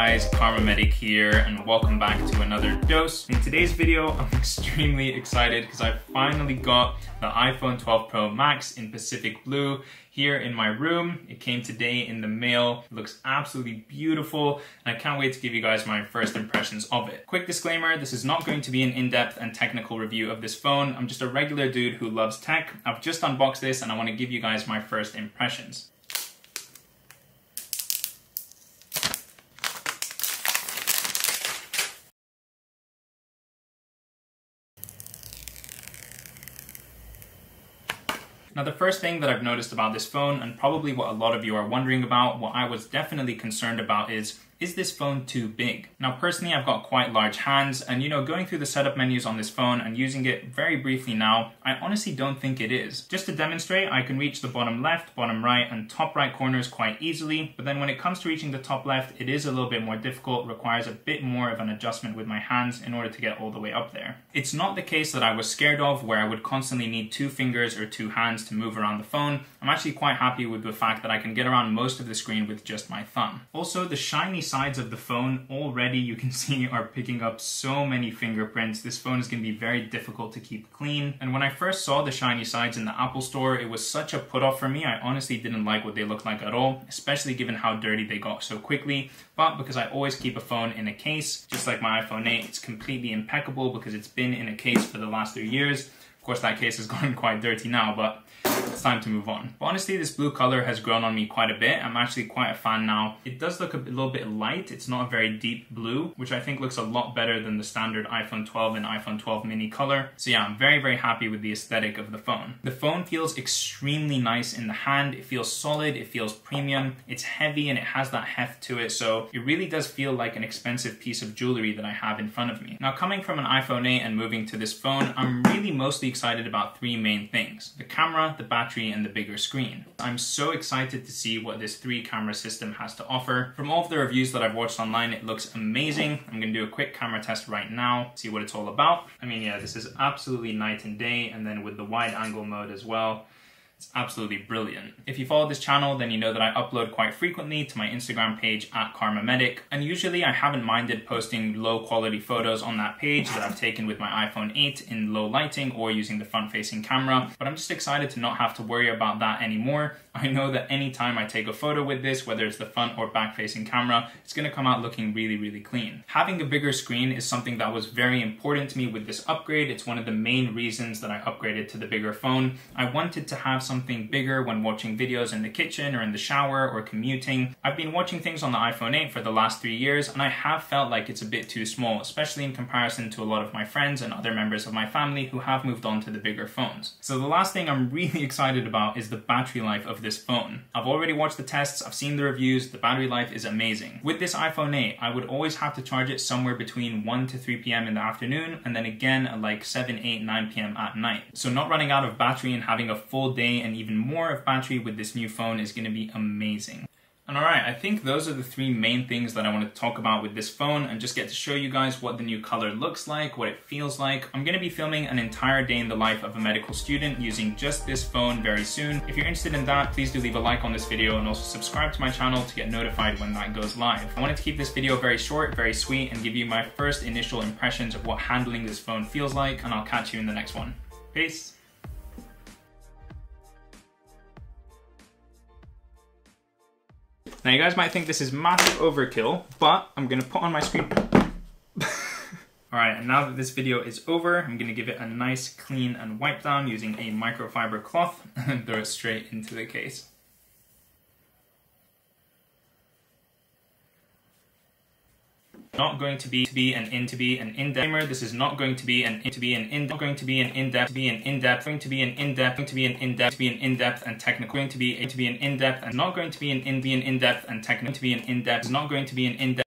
guys, Karma Medic here, and welcome back to another dose. In today's video, I'm extremely excited because I finally got the iPhone 12 Pro Max in Pacific Blue here in my room. It came today in the mail. It looks absolutely beautiful, and I can't wait to give you guys my first impressions of it. Quick disclaimer, this is not going to be an in-depth and technical review of this phone. I'm just a regular dude who loves tech. I've just unboxed this and I want to give you guys my first impressions. Now, the first thing that I've noticed about this phone, and probably what a lot of you are wondering about, what I was definitely concerned about is this phone too big? Now, personally, I've got quite large hands, and going through the setup menus on this phone and using it very briefly now, I honestly don't think it is. Just to demonstrate, I can reach the bottom left, bottom right, and top right corners quite easily, but then when it comes to reaching the top left, it is a little bit more difficult, requires a bit more of an adjustment with my hands in order to get all the way up there. It's not the case that I was scared of, where I would constantly need two fingers or two hands to move around the phone. I'm actually quite happy with the fact that I can get around most of the screen with just my thumb. Also, the shiny sides of the phone already, you can see, are picking up so many fingerprints. This phone is going to be very difficult to keep clean. And when I first saw the shiny sides in the Apple Store, it was such a put off for me. I honestly didn't like what they looked like at all, especially given how dirty they got so quickly. But because I always keep a phone in a case, just like my iPhone 8, it's completely impeccable because it's been in a case for the last 3 years. Of course, that case has gotten quite dirty now, but it's time to move on. But honestly, this blue color has grown on me quite a bit. I'm actually quite a fan now. It does look a little bit light. It's not a very deep blue, which I think looks a lot better than the standard iPhone 12 and iPhone 12 mini color. So yeah, I'm very, very happy with the aesthetic of the phone. The phone feels extremely nice in the hand. It feels solid, it feels premium, it's heavy, and it has that heft to it. So it really does feel like an expensive piece of jewelry that I have in front of me. Now, coming from an iPhone 8 and moving to this phone, I'm really mostly excited about three main things: the camera, the battery, and the bigger screen. I'm so excited to see what this 3-camera system has to offer. From all of the reviews that I've watched online, it looks amazing. I'm gonna do a quick camera test right now, see what it's all about. I mean, yeah, this is absolutely night and day, and then with the wide angle mode as well, it's absolutely brilliant. If you follow this channel, then you know that I upload quite frequently to my Instagram page @KarmaMedic, and usually I haven't minded posting low quality photos on that page that I've taken with my iPhone 8 in low lighting or using the front-facing camera, but I'm just excited to not have to worry about that anymore. I know that anytime I take a photo with this, whether it's the front or back-facing camera, it's gonna come out looking really, really clean. Having a bigger screen is something that was very important to me with this upgrade. It's one of the main reasons that I upgraded to the bigger phone. I wanted to have something bigger when watching videos in the kitchen or in the shower or commuting. I've been watching things on the iPhone 8 for the last 3 years, and I have felt like it's a bit too small, especially in comparison to a lot of my friends and other members of my family who have moved on to the bigger phones. So the last thing I'm really excited about is the battery life of this phone. I've already watched the tests, I've seen the reviews, the battery life is amazing. With this iPhone 8, I would always have to charge it somewhere between 1 to 3 p.m. in the afternoon, and then again at like 7, 8, 9 p.m. at night. So not running out of battery and having a full day and even more of battery with this new phone is going to be amazing. And alright, I think those are the three main things that I want to talk about with this phone, and just get to show you guys what the new color looks like, what it feels like. I'm going to be filming an entire day in the life of a medical student using just this phone very soon. If you're interested in that, please do leave a like on this video and also subscribe to my channel to get notified when that goes live. I wanted to keep this video very short, very sweet, and give you my first initial impressions of what handling this phone feels like, and I'll catch you in the next one. Peace! Now, you guys might think this is massive overkill, but I'm gonna put on my screen. Alright, and now that this video is over, I'm gonna give it a nice clean and wipe down using a microfiber cloth and throw it straight into the case. Not going to be an in-depth. This is not going to be an in-depth and technical. Going to be an in-depth and not going to be an in-depth and technical.